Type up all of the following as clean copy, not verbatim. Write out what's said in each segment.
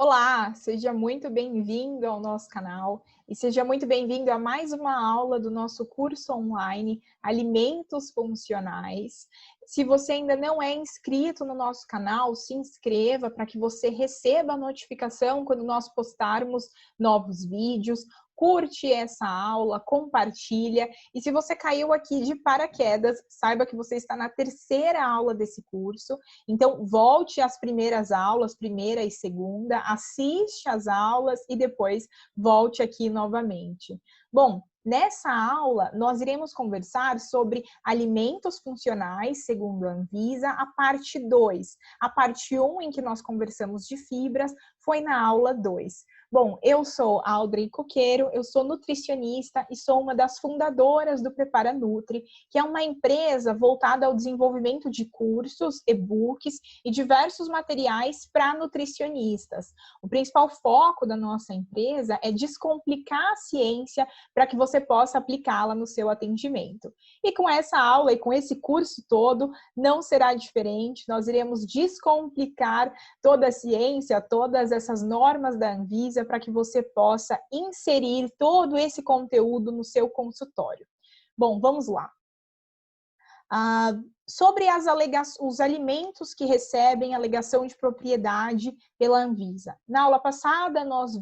Olá, seja muito bem-vindo ao nosso canal e seja muito bem-vindo a mais uma aula do nosso curso online Alimentos Funcionais. Se você ainda não é inscrito no nosso canal, se inscreva para que você receba a notificação quando nós postarmos novos vídeos. Curte essa aula, compartilha. E se você caiu aqui de paraquedas, saiba que você está na terceira aula desse curso. Então, volte às primeiras aulas, primeira e segunda, assiste às aulas e depois volte aqui novamente. Bom, nessa aula, nós iremos conversar sobre alimentos funcionais, segundo a Anvisa, a parte 2. A parte 1, em que nós conversamos de fibras, foi na aula 2. Bom, eu sou a Audrey Coqueiro, eu sou nutricionista e sou uma das fundadoras do Prepara Nutri, que é uma empresa voltada ao desenvolvimento de cursos, e-books e diversos materiais para nutricionistas. O principal foco da nossa empresa é descomplicar a ciência para que você possa aplicá-la no seu atendimento. E com essa aula e com esse curso todo, não será diferente. Nós iremos descomplicar toda a ciência, todas essas normas da Anvisa, para que você possa inserir todo esse conteúdo no seu consultório. Bom, vamos lá. Sobre os alimentos que recebem alegação de propriedade pela Anvisa. Na aula passada, nós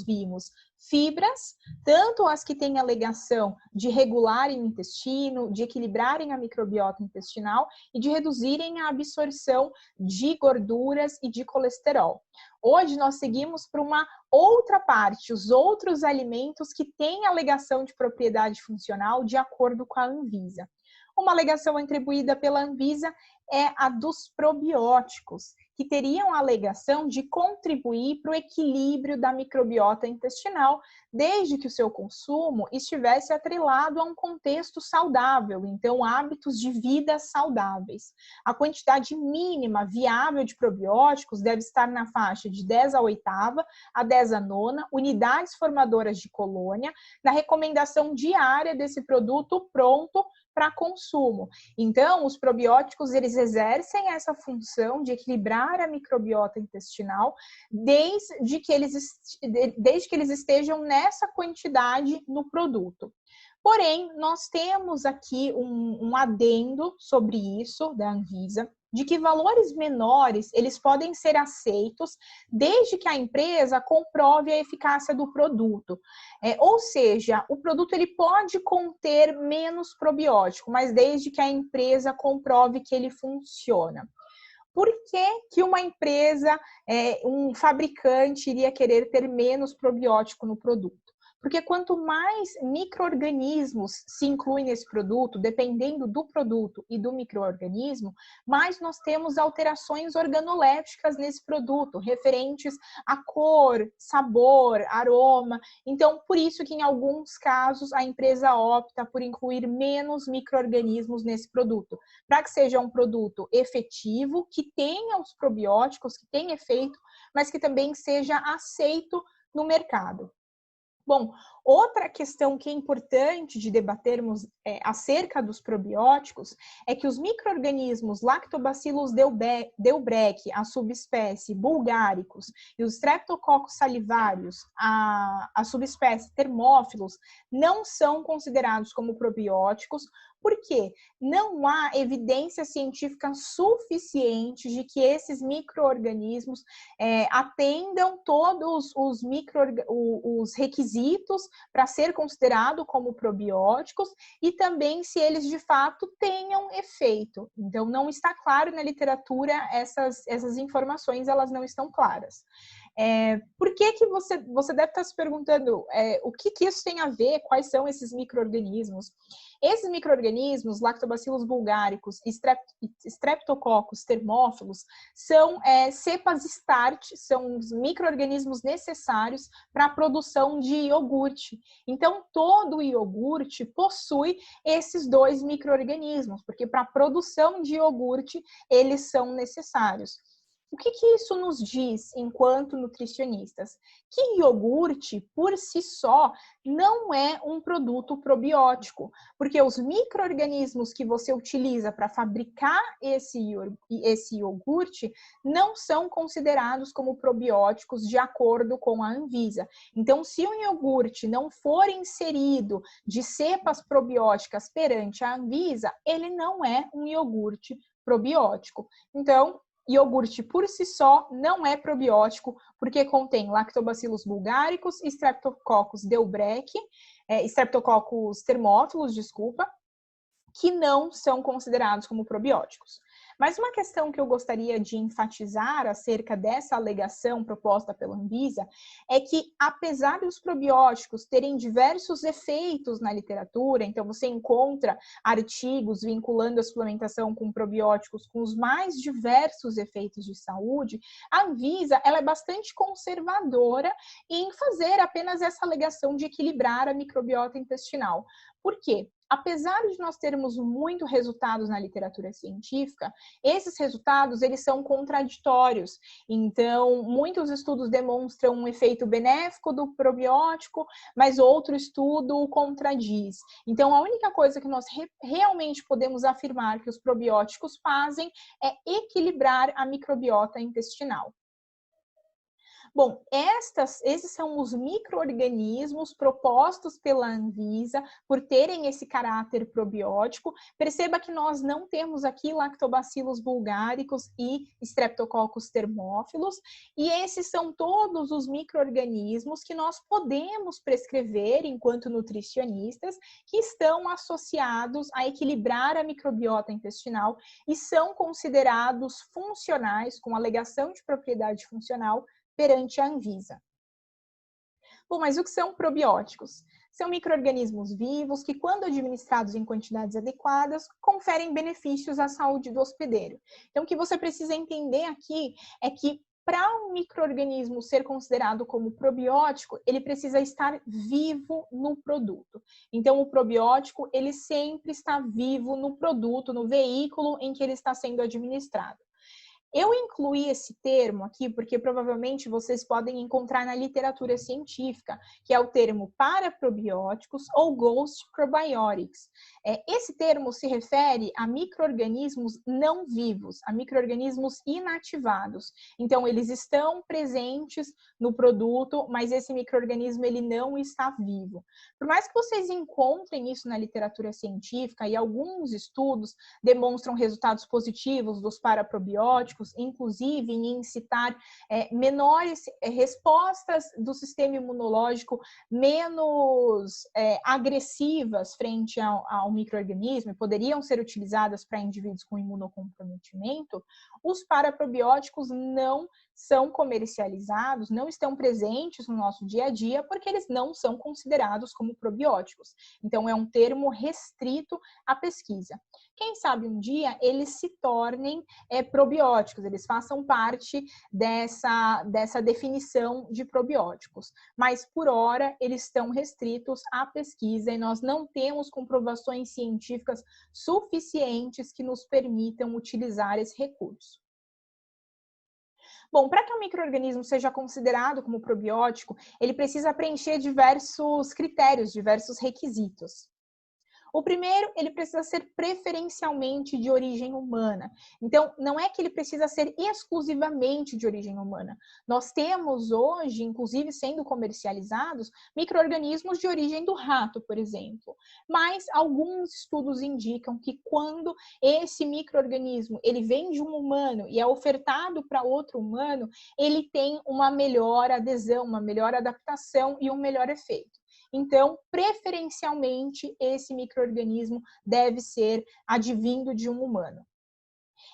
vimos fibras, tanto as que têm alegação de regularem o intestino, de equilibrarem a microbiota intestinal e de reduzirem a absorção de gorduras e de colesterol. Hoje nós seguimos para uma outra parte, os outros alimentos que têm alegação de propriedade funcional de acordo com a Anvisa. Uma alegação atribuída pela Anvisa é a dos probióticos, que teriam a alegação de contribuir para o equilíbrio da microbiota intestinal, desde que o seu consumo estivesse atrelado a um contexto saudável, então hábitos de vida saudáveis. A quantidade mínima viável de probióticos deve estar na faixa de 10 a oitava a 10 a nona unidades formadoras de colônia, na recomendação diária desse produto pronto para consumo. Então, os probióticos, eles exercem essa função de equilibrar a microbiota intestinal desde que eles estejam nessa quantidade no produto. Porém, nós temos aqui um adendo sobre isso da Anvisa, de que valores menores, eles podem ser aceitos desde que a empresa comprove a eficácia do produto. Ou seja, o produto ele pode conter menos probiótico, mas desde que a empresa comprove que ele funciona. Por que uma empresa, um fabricante, iria querer ter menos probiótico no produto? Porque quanto mais micro-organismos se incluem nesse produto, dependendo do produto e do micro-organismo, mais nós temos alterações organolépticas nesse produto, referentes a cor, sabor, aroma. Então, por isso que em alguns casos a empresa opta por incluir menos micro-organismos nesse produto, para que seja um produto efetivo, que tenha os probióticos, que tenha efeito, mas que também seja aceito no mercado. Bom, outra questão que é importante de debatermos acerca dos probióticos é que os micro-organismos Lactobacillus delbreck, a subespécie Bulgaricus, e os Streptococcus salivarius, a subespécie Thermophilus, não são considerados como probióticos, porque não há evidência científica suficiente de que esses micro-organismos atendam todos os requisitos para ser considerado como probióticos e também se eles de fato tenham efeito. Então, não está claro na literatura, essas informações, elas não estão claras. Por que você deve estar se perguntando o que isso tem a ver, quais são esses micro-organismos? Esses micro-organismos, Lactobacillus bulgaricus e Streptococcus thermophilus, são cepas start, são os micro-organismos necessários para a produção de iogurte. Então, todo iogurte possui esses dois micro-organismos, porque para a produção de iogurte, eles são necessários. O que isso nos diz enquanto nutricionistas? Que iogurte, por si só, não é um produto probiótico, porque os micro-organismos que você utiliza para fabricar esse iogurte não são considerados como probióticos de acordo com a Anvisa. Então, se um iogurte não for inserido de cepas probióticas perante a Anvisa, ele não é um iogurte probiótico. Então, iogurte por si só não é probiótico, porque contém lactobacillus bulgaricus, Streptococcus delbreck, Streptococcus thermophilus, desculpa, que não são considerados como probióticos. Mas uma questão que eu gostaria de enfatizar acerca dessa alegação proposta pela Anvisa é que, apesar dos probióticos terem diversos efeitos na literatura, então você encontra artigos vinculando a suplementação com probióticos com os mais diversos efeitos de saúde, a Anvisa ela é bastante conservadora em fazer apenas essa alegação de equilibrar a microbiota intestinal. Por quê? Apesar de nós termos muitos resultados na literatura científica, esses resultados eles são contraditórios. Então, muitos estudos demonstram um efeito benéfico do probiótico, mas outro estudo o contradiz. Então, a única coisa que nós realmente podemos afirmar que os probióticos fazem é equilibrar a microbiota intestinal. Bom, esses são os micro-organismos propostos pela Anvisa por terem esse caráter probiótico. Perceba que nós não temos aqui lactobacillus bulgaricus e Streptococcus thermophilus, e esses são todos os micro-organismos que nós podemos prescrever enquanto nutricionistas, que estão associados a equilibrar a microbiota intestinal e são considerados funcionais, com alegação de propriedade funcional, perante a Anvisa. Bom, mas o que são probióticos? São micro-organismos vivos que, quando administrados em quantidades adequadas, conferem benefícios à saúde do hospedeiro. Então, o que você precisa entender aqui é que, para um micro-organismo ser considerado como probiótico, ele precisa estar vivo no produto. Então, o probiótico, ele sempre está vivo no produto, no veículo em que ele está sendo administrado. Eu incluí esse termo aqui porque provavelmente vocês podem encontrar na literatura científica, que é o termo paraprobióticos ou ghost probiotics. Esse termo se refere a micro-organismos não vivos, a micro-organismos inativados. Então, eles estão presentes no produto, mas esse micro-organismo ele não está vivo. Por mais que vocês encontrem isso na literatura científica e alguns estudos demonstram resultados positivos dos paraprobióticos, inclusive em incitar menores respostas do sistema imunológico menos agressivas frente ao micro-organismo, e poderiam ser utilizadas para indivíduos com imunocomprometimento, os paraprobióticos não são comercializados, não estão presentes no nosso dia a dia, porque eles não são considerados como probióticos. Então, é um termo restrito à pesquisa. Quem sabe um dia eles se tornem probióticos, eles façam parte dessa definição de probióticos. Mas, por hora, eles estão restritos à pesquisa e nós não temos comprovações científicas suficientes que nos permitam utilizar esse recurso. Bom, para que um micro-organismo seja considerado como probiótico, ele precisa preencher diversos critérios, diversos requisitos. O primeiro, ele precisa ser preferencialmente de origem humana. Então, não é que ele precisa ser exclusivamente de origem humana. Nós temos hoje, inclusive sendo comercializados, micro-organismos de origem do rato, por exemplo. Mas alguns estudos indicam que quando esse micro-organismo ele vem de um humano e é ofertado para outro humano, ele tem uma melhor adesão, uma melhor adaptação e um melhor efeito. Então, preferencialmente, esse micro-organismo deve ser advindo de um humano.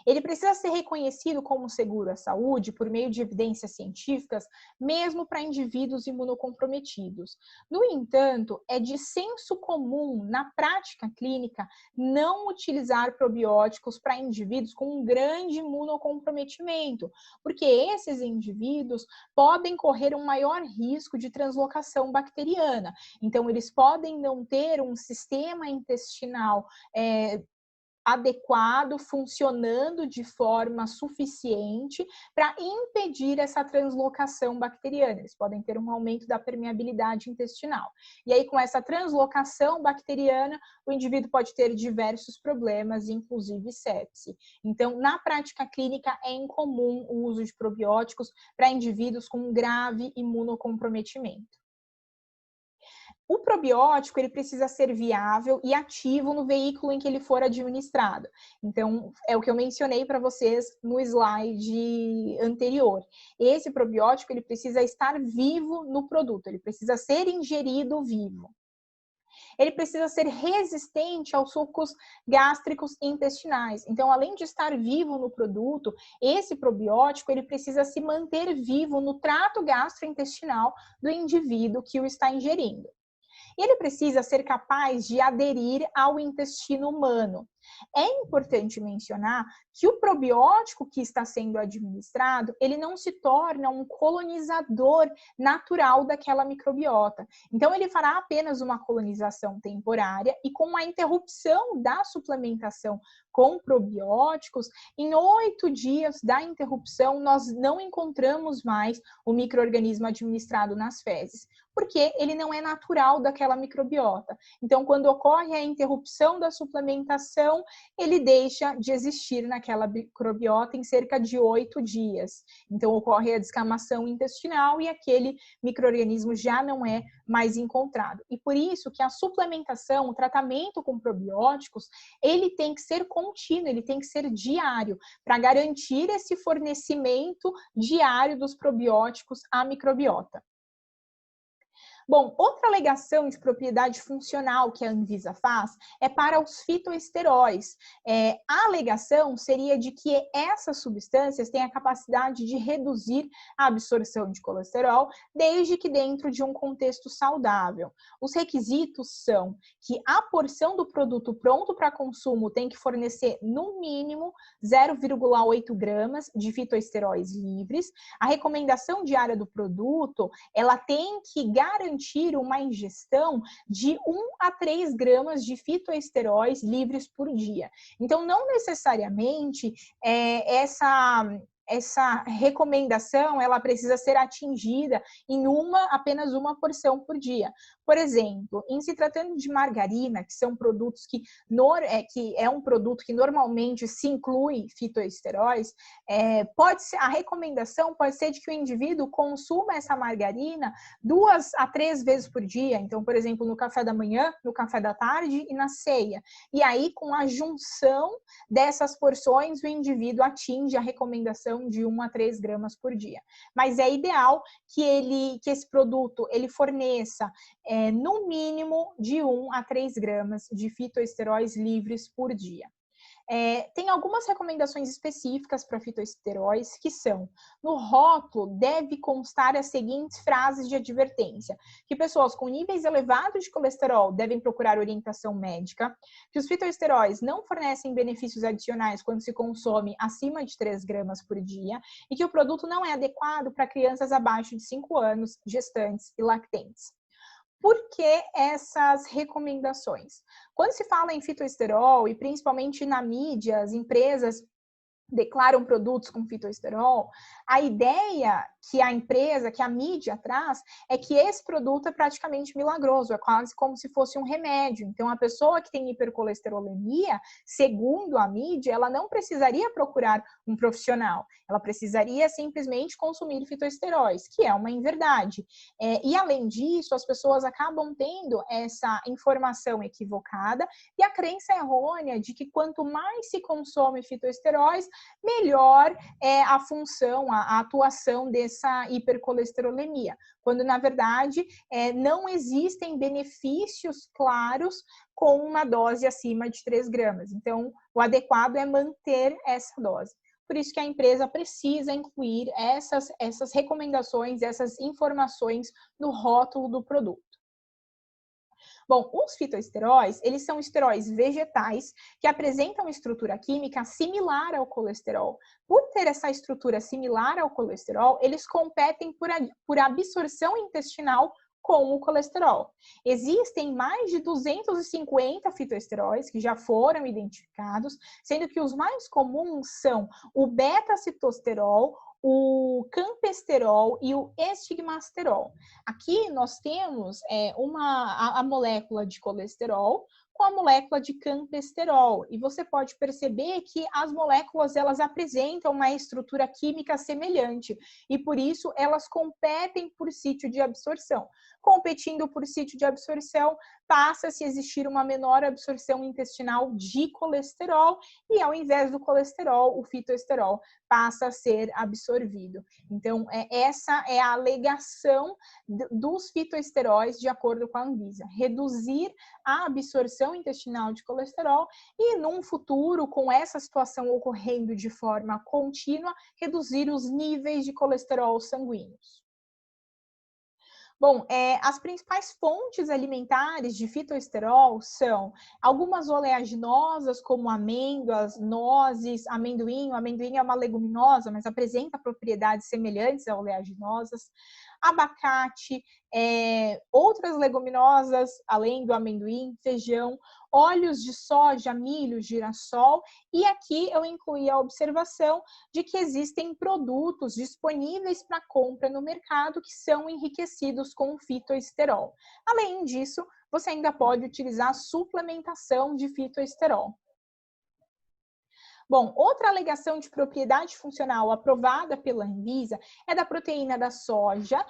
Ele precisa ser reconhecido como seguro à saúde por meio de evidências científicas, mesmo para indivíduos imunocomprometidos. No entanto, é de senso comum, na prática clínica, não utilizar probióticos para indivíduos com um grande imunocomprometimento, porque esses indivíduos podem correr um maior risco de translocação bacteriana. Então, eles podem não ter um sistema intestinal adequado, funcionando de forma suficiente para impedir essa translocação bacteriana. Eles podem ter um aumento da permeabilidade intestinal. E aí, com essa translocação bacteriana, o indivíduo pode ter diversos problemas, inclusive sepse. Então, na prática clínica, é incomum o uso de probióticos para indivíduos com grave imunocomprometimento. O probiótico, ele precisa ser viável e ativo no veículo em que ele for administrado. Então, é o que eu mencionei para vocês no slide anterior. Esse probiótico, ele precisa estar vivo no produto, ele precisa ser ingerido vivo. Ele precisa ser resistente aos sucos gástricos e intestinais. Então, além de estar vivo no produto, esse probiótico, ele precisa se manter vivo no trato gastrointestinal do indivíduo que o está ingerindo. Ele precisa ser capaz de aderir ao intestino humano. É importante mencionar que o probiótico que está sendo administrado, ele não se torna um colonizador natural daquela microbiota. Então, ele fará apenas uma colonização temporária e com a interrupção da suplementação com probióticos, em 8 dias da interrupção, nós não encontramos mais o micro-organismo administrado nas fezes, porque ele não é natural daquela microbiota. Então, quando ocorre a interrupção da suplementação, ele deixa de existir naquela microbiota em cerca de 8 dias. Então, ocorre a descamação intestinal e aquele micro-organismo já não é mais encontrado. E por isso que a suplementação, o tratamento com probióticos, ele tem que ser contínuo, ele tem que ser diário, para garantir esse fornecimento diário dos probióticos à microbiota. Bom, outra alegação de propriedade funcional que a Anvisa faz é para os fitoesteróis. A alegação seria de que essas substâncias têm a capacidade de reduzir a absorção de colesterol, desde que dentro de um contexto saudável. Os requisitos são que a porção do produto pronto para consumo tem que fornecer, no mínimo, 0,8 gramas de fitoesteróis livres. A recomendação diária do produto, ela tem que garantir uma ingestão de 1 a 3 gramas de fitoesteróis livres por dia. Então, não necessariamente essa recomendação ela precisa ser atingida em apenas uma porção por dia. Por exemplo, em se tratando de margarina, que são produtos que é um produto que normalmente se inclui fitoesteróis, a recomendação pode ser de que o indivíduo consuma essa margarina 2 a 3 vezes por dia. Então, por exemplo, no café da manhã, no café da tarde e na ceia. E aí, com a junção dessas porções, o indivíduo atinge a recomendação de 1 a 3 gramas por dia. Mas é ideal que esse produto ele forneça no mínimo de 1 a 3 gramas de fitoesteróis livres por dia. Tem algumas recomendações específicas para fitoesteróis que são: no rótulo deve constar as seguintes frases de advertência: que pessoas com níveis elevados de colesterol devem procurar orientação médica, que os fitoesteróis não fornecem benefícios adicionais quando se consome acima de 3 gramas por dia e que o produto não é adequado para crianças abaixo de 5 anos, gestantes e lactentes. Por que essas recomendações? Quando se fala em fitoesterol, e principalmente na mídia, as empresas declaram produtos com fitoesterol, a ideia que a mídia traz é que esse produto é praticamente milagroso, é quase como se fosse um remédio. Então, a pessoa que tem hipercolesterolemia, segundo a mídia, ela não precisaria procurar um profissional, ela precisaria simplesmente consumir fitoesteróis, que é uma inverdade. E, além disso, as pessoas acabam tendo essa informação equivocada e a crença errônea de que quanto mais se consome fitoesteróis, melhor é a função, a atuação dessa hipercolesterolemia, quando na verdade não existem benefícios claros com uma dose acima de 3 gramas. Então, o adequado é manter essa dose. Por isso que a empresa precisa incluir essas recomendações, essas informações no rótulo do produto. Bom, os fitoesteróis, eles são esteróis vegetais que apresentam estrutura química similar ao colesterol. Por ter essa estrutura similar ao colesterol, eles competem por absorção intestinal com o colesterol. Existem mais de 250 fitoesteróis que já foram identificados, sendo que os mais comuns são o beta-citosterol, o campesterol e o estigmasterol. Aqui nós temos a molécula de colesterol com a molécula de campesterol. E você pode perceber que as moléculas elas apresentam uma estrutura química semelhante e por isso elas competem por sítio de absorção. Competindo por sítio de absorção, passa-se a existir uma menor absorção intestinal de colesterol e ao invés do colesterol, o fitoesterol passa a ser absorvido. Então, essa é a alegação dos fitoesteróis de acordo com a Anvisa. Reduzir a absorção intestinal de colesterol e, num futuro, com essa situação ocorrendo de forma contínua, reduzir os níveis de colesterol sanguíneos. Bom, as principais fontes alimentares de fitoesterol são algumas oleaginosas, como amêndoas, nozes, amendoim. O amendoim é uma leguminosa, mas apresenta propriedades semelhantes a oleaginosas. Abacate, outras leguminosas, além do amendoim, feijão, óleos de soja, milho, girassol. E aqui eu incluí a observação de que existem produtos disponíveis para compra no mercado que são enriquecidos com fitoesterol. Além disso, você ainda pode utilizar a suplementação de fitoesterol. Bom, outra alegação de propriedade funcional aprovada pela Anvisa é da proteína da soja,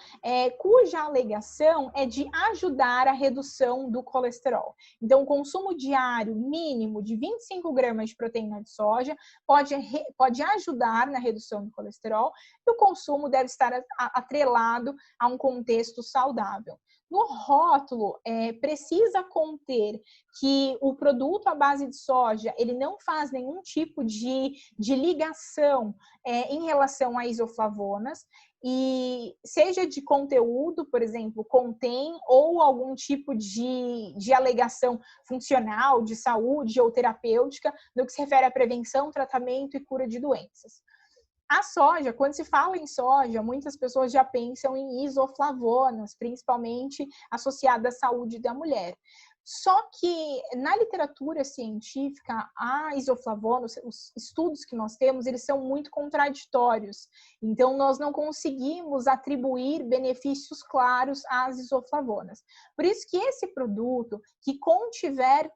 cuja alegação é de ajudar a redução do colesterol. Então, o consumo diário mínimo de 25 gramas de proteína de soja pode ajudar na redução do colesterol e o consumo deve estar atrelado a um contexto saudável. No rótulo, precisa conter que o produto à base de soja, ele não faz nenhum tipo de ligação em relação a isoflavonas, e seja de conteúdo, por exemplo, contém ou algum tipo de alegação funcional, de saúde ou terapêutica, no que se refere à prevenção, tratamento e cura de doenças. A soja, quando se fala em soja, muitas pessoas já pensam em isoflavonas, principalmente associadas à saúde da mulher. Só que na literatura científica, a isoflavona, os estudos que nós temos, eles são muito contraditórios. Então, nós não conseguimos atribuir benefícios claros às isoflavonas. Por isso que esse produto que contiver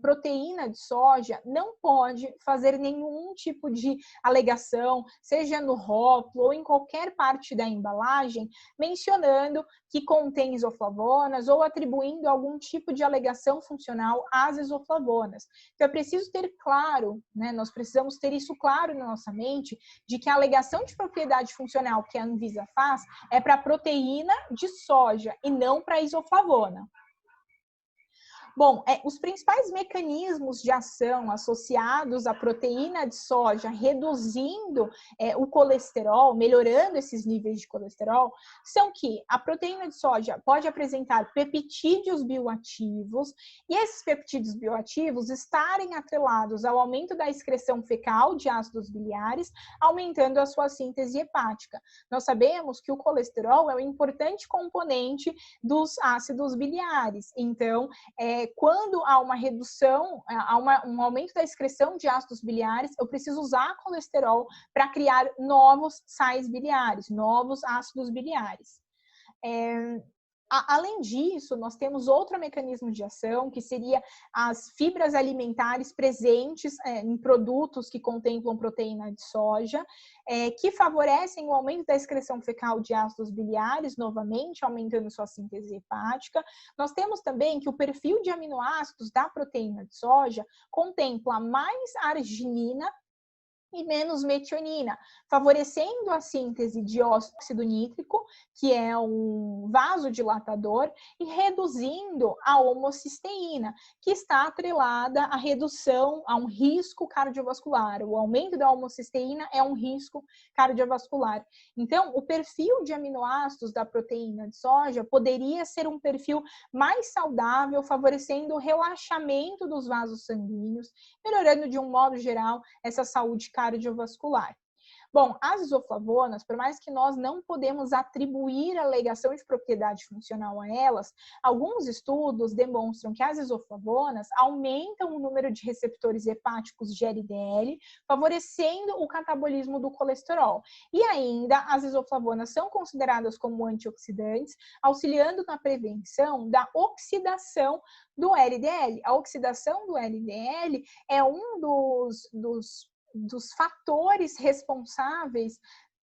proteína de soja não pode fazer nenhum tipo de alegação, seja no rótulo ou em qualquer parte da embalagem, mencionando que contém isoflavonas ou atribuindo algum tipo de alegação funcional às isoflavonas. Então, é preciso ter claro, né, nós precisamos ter isso claro na nossa mente, de que a alegação de propriedade funcional que a Anvisa faz é para a proteína de soja e não para a isoflavona. Bom, os principais mecanismos de ação associados à proteína de soja, reduzindo o colesterol, melhorando esses níveis de colesterol, são que a proteína de soja pode apresentar peptídeos bioativos e esses peptídeos bioativos estarem atrelados ao aumento da excreção fecal de ácidos biliares, aumentando a sua síntese hepática. Nós sabemos que o colesterol é um importante componente dos ácidos biliares, então, quando há uma redução, há um aumento da excreção de ácidos biliares, eu preciso usar colesterol para criar novos sais biliares, novos ácidos biliares. Além disso, nós temos outro mecanismo de ação, que seria as fibras alimentares presentes em produtos que contemplam proteína de soja, que favorecem o aumento da excreção fecal de ácidos biliares, novamente aumentando sua síntese hepática. Nós temos também que o perfil de aminoácidos da proteína de soja contempla mais arginina e menos metionina, favorecendo a síntese de óxido nítrico, que é um vasodilatador, e reduzindo a homocisteína, que está atrelada à redução, a um risco cardiovascular. O aumento da homocisteína é um risco cardiovascular. Então, o perfil de aminoácidos da proteína de soja poderia ser um perfil mais saudável, favorecendo o relaxamento dos vasos sanguíneos, melhorando de um modo geral essa saúde cardiovascular. Bom, as isoflavonas, por mais que nós não podemos atribuir a alegação de propriedade funcional a elas, alguns estudos demonstram que as isoflavonas aumentam o número de receptores hepáticos de LDL, favorecendo o catabolismo do colesterol. E ainda, as isoflavonas são consideradas como antioxidantes, auxiliando na prevenção da oxidação do LDL. A oxidação do LDL é um dos fatores responsáveis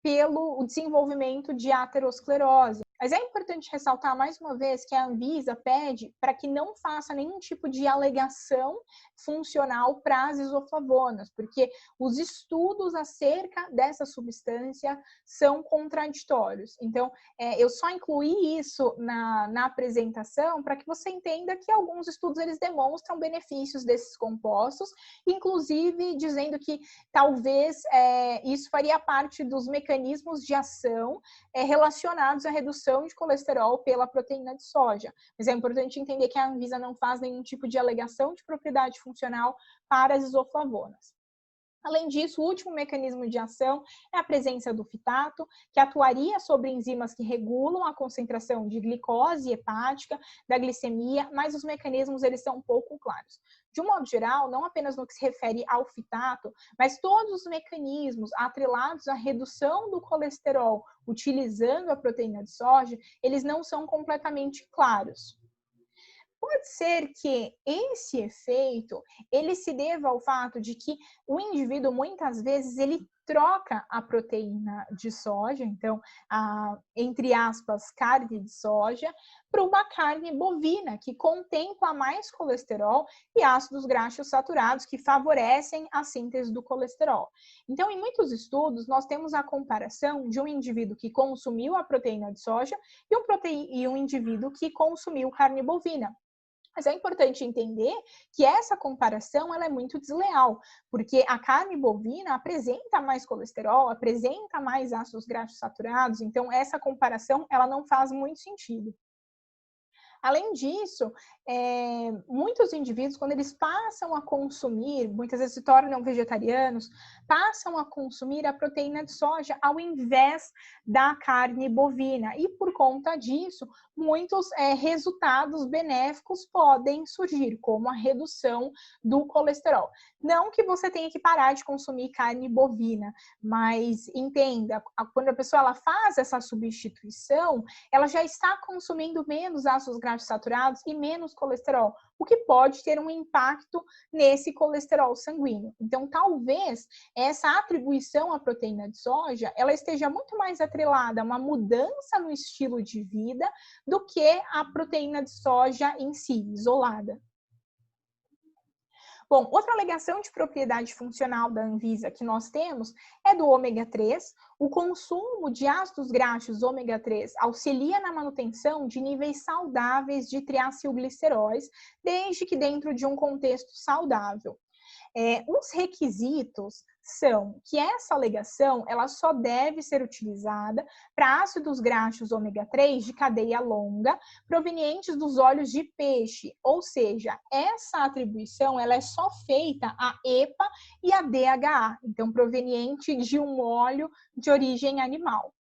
pelo desenvolvimento de aterosclerose. Mas é importante ressaltar mais uma vez que a Anvisa pede para que não faça nenhum tipo de alegação funcional para as isoflavonas, porque os estudos acerca dessa substância são contraditórios. Então, eu só incluí isso na apresentação para que você entenda que alguns estudos eles demonstram benefícios desses compostos, inclusive dizendo que talvez isso faria parte dos mecanismos de ação relacionados à redução de colesterol pela proteína de soja. Mas é importante entender que a Anvisa não faz nenhum tipo de alegação de propriedade funcional para as isoflavonas. Além disso, o último mecanismo de ação é a presença do fitato, que atuaria sobre enzimas que regulam a concentração de glicose hepática, da glicemia, mas os mecanismos eles são um pouco claros. De um modo geral, não apenas no que se refere ao fitato, mas todos os mecanismos atrelados à redução do colesterol utilizando a proteína de soja, eles não são completamente claros. Pode ser que esse efeito ele se deva ao fato de que o indivíduo muitas vezes ele troca a proteína de soja, então entre aspas carne de soja, para uma carne bovina que contempla mais colesterol e ácidos graxos saturados que favorecem a síntese do colesterol. Então, em muitos estudos nós temos a comparação de um indivíduo que consumiu a proteína de soja e um indivíduo que consumiu carne bovina. Mas é importante entender que essa comparação ela é muito desleal, porque a carne bovina apresenta mais colesterol, apresenta mais ácidos graxos saturados, então essa comparação ela não faz muito sentido. Além disso, muitos indivíduos, quando eles passam a consumir, muitas vezes se tornam vegetarianos, passam a consumir a proteína de soja ao invés da carne bovina. E por conta disso, muitos resultados benéficos podem surgir, como a redução do colesterol. Não que você tenha que parar de consumir carne bovina, mas entenda, quando a pessoa ela faz essa substituição, ela já está consumindo menos ácidos graxos saturados e menos colesterol, o que pode ter um impacto nesse colesterol sanguíneo. Então, talvez essa atribuição à proteína de soja, ela esteja muito mais atrelada a uma mudança no estilo de vida do que a proteína de soja em si, isolada. Bom, outra alegação de propriedade funcional da Anvisa que nós temos é do ômega 3. O consumo de ácidos graxos ômega 3 auxilia na manutenção de níveis saudáveis de triacilgliceróis, desde que dentro de um contexto saudável. Os requisitos são que essa alegação ela só deve ser utilizada para ácidos graxos ômega 3 de cadeia longa provenientes dos óleos de peixe, ou seja, essa atribuição ela é só feita a EPA e a DHA, então proveniente de um óleo de origem animal.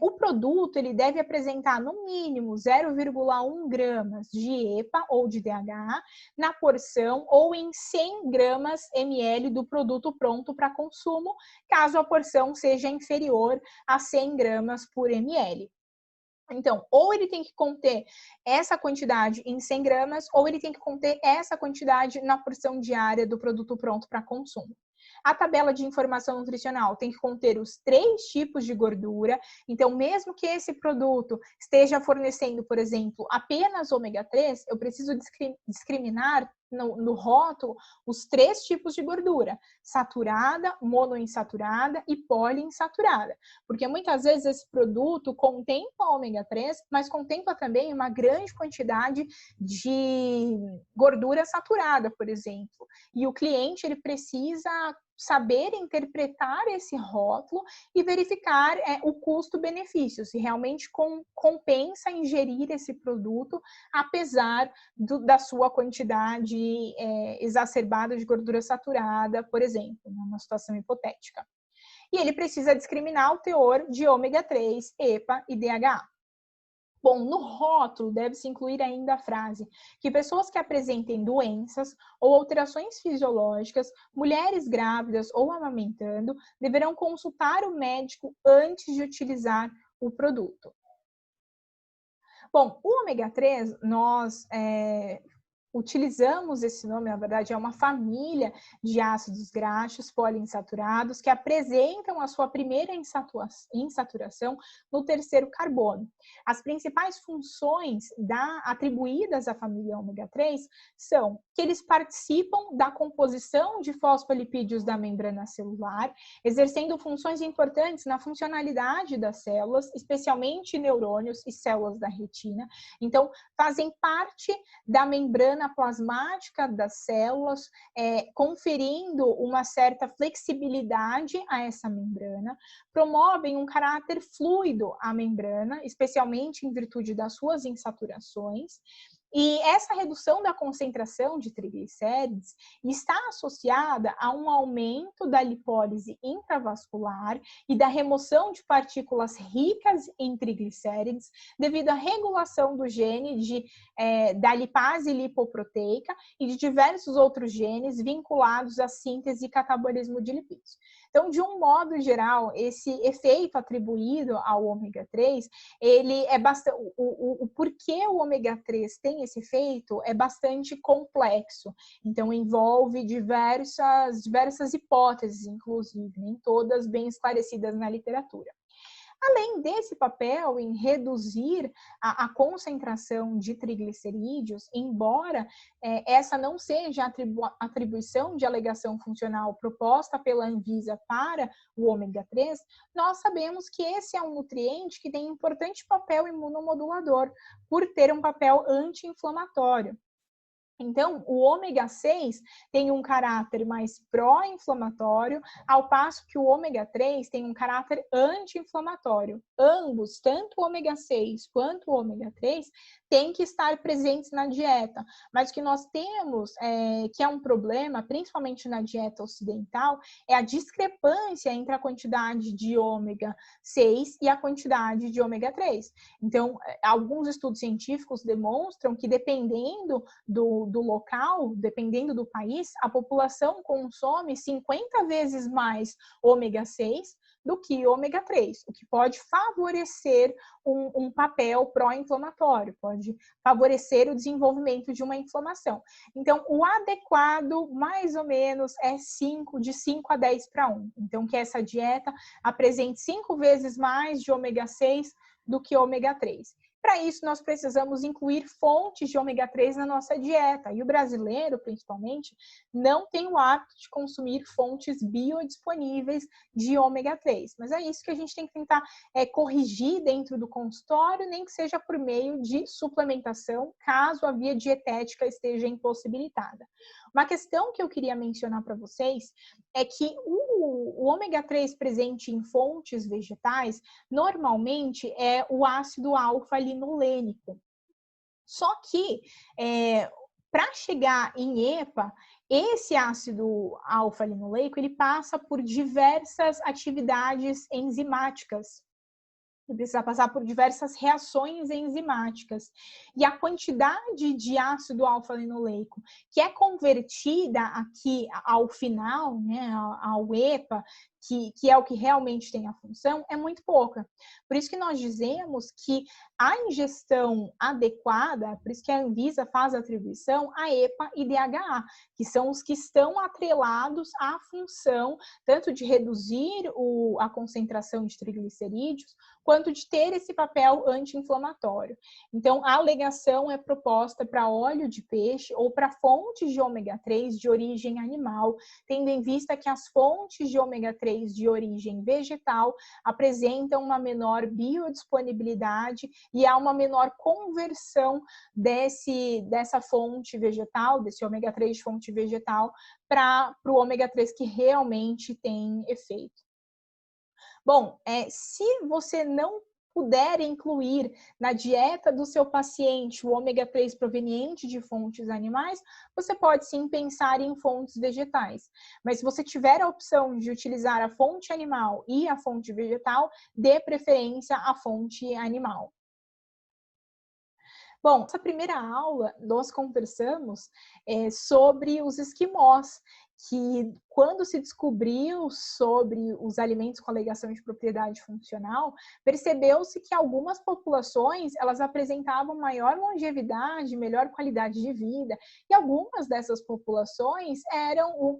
O produto ele deve apresentar no mínimo 0,1 gramas de EPA ou de DHA na porção ou em 100 gramas ml do produto pronto para consumo, caso a porção seja inferior a 100 gramas por ml. Então, ou ele tem que conter essa quantidade em 100 gramas, ou ele tem que conter essa quantidade na porção diária do produto pronto para consumo. A tabela de informação nutricional tem que conter os 3 tipos de gordura. Então, mesmo que esse produto esteja fornecendo, por exemplo, apenas ômega 3, eu preciso discriminar no rótulo os 3 tipos de gordura: saturada, monoinsaturada e poliinsaturada. Porque muitas vezes esse produto contempla ômega 3, mas contempla também uma grande quantidade de gordura saturada, por exemplo. E o cliente ele precisa saber interpretar esse rótulo e verificar o custo-benefício, se realmente compensa ingerir esse produto, apesar da sua quantidade exacerbada de gordura saturada, por exemplo, numa situação hipotética. E ele precisa discriminar o teor de ômega 3, EPA e DHA. Bom, no rótulo deve-se incluir ainda a frase que pessoas que apresentem doenças ou alterações fisiológicas, mulheres grávidas ou amamentando, deverão consultar o médico antes de utilizar o produto. Bom, o ômega 3, nós utilizamos esse nome, na verdade, é uma família de ácidos graxos poliinsaturados que apresentam a sua primeira insaturação no terceiro carbono. As principais funções atribuídas à família ômega 3 são que eles participam da composição de fosfolipídios da membrana celular, exercendo funções importantes na funcionalidade das células, especialmente neurônios e células da retina. Então, fazem parte da membrana plasmática das células, conferindo uma certa flexibilidade a essa membrana, promovem um caráter fluido à membrana, especialmente em virtude das suas insaturações. E essa redução da concentração de triglicérides está associada a um aumento da lipólise intravascular e da remoção de partículas ricas em triglicérides devido à regulação do gene da lipase lipoproteica e de diversos outros genes vinculados à síntese e catabolismo de lipídios. Então, de um modo geral, esse efeito atribuído ao ômega 3, ele é bastante, o porquê o ômega 3 tem esse efeito é bastante complexo. Então, envolve diversas hipóteses, inclusive, nem todas bem esclarecidas na literatura. Além desse papel em reduzir a concentração de triglicerídeos, embora essa não seja a atribuição de alegação funcional proposta pela Anvisa para o ômega 3, nós sabemos que esse é um nutriente que tem importante papel imunomodulador, por ter um papel anti-inflamatório. Então, o ômega 6 tem um caráter mais pró-inflamatório, ao passo que o ômega 3 tem um caráter anti-inflamatório. Ambos, tanto o ômega 6 quanto o ômega 3, têm que estar presentes na dieta. Mas o que nós temos, que é um problema, principalmente na dieta ocidental, é a discrepância entre a quantidade de ômega 6 e a quantidade de ômega 3. Então, alguns estudos científicos demonstram que, dependendo do local, dependendo do país, a população consome 50 vezes mais ômega 6 do que ômega 3, o que pode favorecer um papel pró-inflamatório, pode favorecer o desenvolvimento de uma inflamação. Então, o adequado, mais ou menos, é de 5 a 10 para 1. Então, que essa dieta apresente 5 vezes mais de ômega 6 do que ômega 3. Para isso, nós precisamos incluir fontes de ômega 3 na nossa dieta. E o brasileiro, principalmente, não tem o hábito de consumir fontes biodisponíveis de ômega 3. Mas é isso que a gente tem que tentar corrigir dentro do consultório, nem que seja por meio de suplementação, caso a via dietética esteja impossibilitada. Uma questão que eu queria mencionar para vocês é que o ômega 3 presente em fontes vegetais, normalmente é o ácido alfa-linolênico. Só que, para chegar em EPA, esse ácido alfa-linoleico, ele passa por diversas atividades enzimáticas. Ele precisa passar por diversas reações enzimáticas. E a quantidade de ácido alfa-linoleico que é convertida aqui ao final, né, ao EPA, que é o que realmente tem a função, é muito pouca. Por isso que nós dizemos que a ingestão adequada, por isso que a Anvisa faz a atribuição a EPA e DHA, que são os que estão atrelados à função tanto de reduzir a concentração de triglicerídeos, quanto de ter esse papel anti-inflamatório. Então, a alegação é proposta para óleo de peixe ou para fontes de ômega 3 de origem animal, tendo em vista que as fontes de ômega 3 de origem vegetal apresentam uma menor biodisponibilidade e há uma menor conversão dessa fonte vegetal, desse ômega 3 de fonte vegetal, para o ômega 3 que realmente tem efeito. Bom, se você não puder incluir na dieta do seu paciente o ômega 3 proveniente de fontes animais, você pode sim pensar em fontes vegetais. Mas se você tiver a opção de utilizar a fonte animal e a fonte vegetal, dê preferência à fonte animal. Bom, essa primeira aula nós conversamos sobre os esquimós, que quando se descobriu sobre os alimentos com alegação de propriedade funcional, percebeu-se que algumas populações elas apresentavam maior longevidade, melhor qualidade de vida, e algumas dessas populações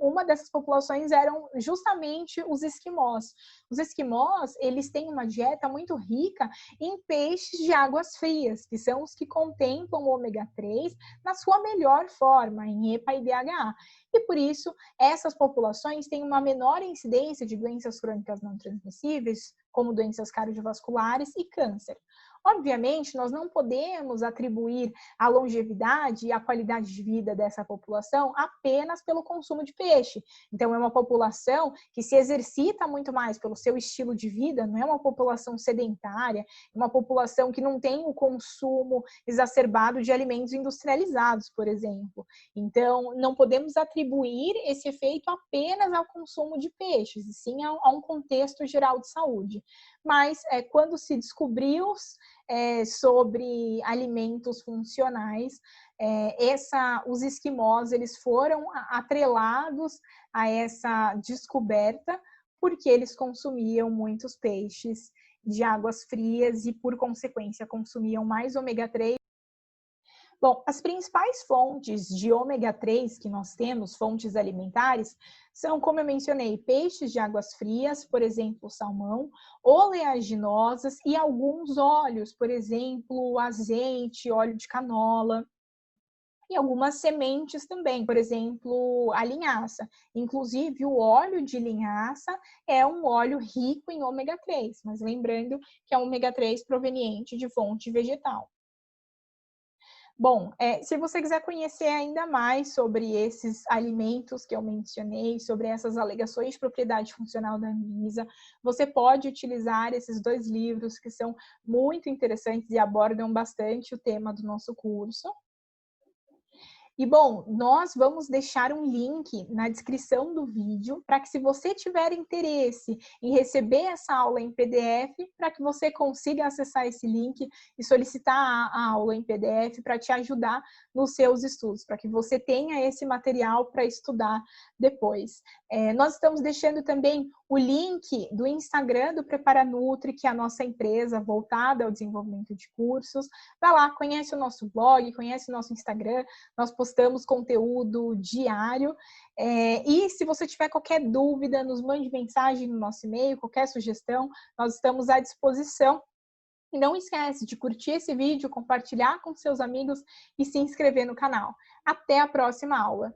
uma dessas populações eram justamente os esquimós. Os esquimós, eles têm uma dieta muito rica em peixes de águas frias, que são os que contemplam o ômega 3 na sua melhor forma, em EPA e DHA. E por isso, essas populações têm uma menor incidência de doenças crônicas não transmissíveis, como doenças cardiovasculares e câncer. Obviamente, nós não podemos atribuir a longevidade e a qualidade de vida dessa população apenas pelo consumo de peixe. Então, é uma população que se exercita muito mais pelo seu estilo de vida, não é uma população sedentária, é uma população que não tem o consumo exacerbado de alimentos industrializados, por exemplo. Então, não podemos atribuir esse efeito apenas ao consumo de peixes, e sim a um contexto geral de saúde. Mas, quando se descobriu sobre alimentos funcionais, os esquimós eles foram atrelados a essa descoberta porque eles consumiam muitos peixes de águas frias e, por consequência, consumiam mais ômega 3. Bom, as principais fontes de ômega 3 que nós temos, fontes alimentares, são, como eu mencionei, peixes de águas frias, por exemplo, salmão, oleaginosas e alguns óleos, por exemplo, azeite, óleo de canola. E algumas sementes também, por exemplo, a linhaça. Inclusive, o óleo de linhaça é um óleo rico em ômega 3, mas lembrando que é ômega 3 proveniente de fonte vegetal. Bom, se você quiser conhecer ainda mais sobre esses alimentos que eu mencionei, sobre essas alegações de propriedade funcional da Anvisa, você pode utilizar esses 2 livros que são muito interessantes e abordam bastante o tema do nosso curso. E, bom, nós vamos deixar um link na descrição do vídeo para que, se você tiver interesse em receber essa aula em PDF, para que você consiga acessar esse link e solicitar a aula em PDF para te ajudar nos seus estudos, para que você tenha esse material para estudar depois. Nós estamos deixando também o link do Instagram do Prepara Nutri, que é a nossa empresa voltada ao desenvolvimento de cursos. Vai lá, conhece o nosso blog, conhece o nosso Instagram, nós postamos conteúdo diário. E se você tiver qualquer dúvida, nos mande mensagem no nosso e-mail, qualquer sugestão, nós estamos à disposição. E não esquece de curtir esse vídeo, compartilhar com seus amigos e se inscrever no canal. Até a próxima aula!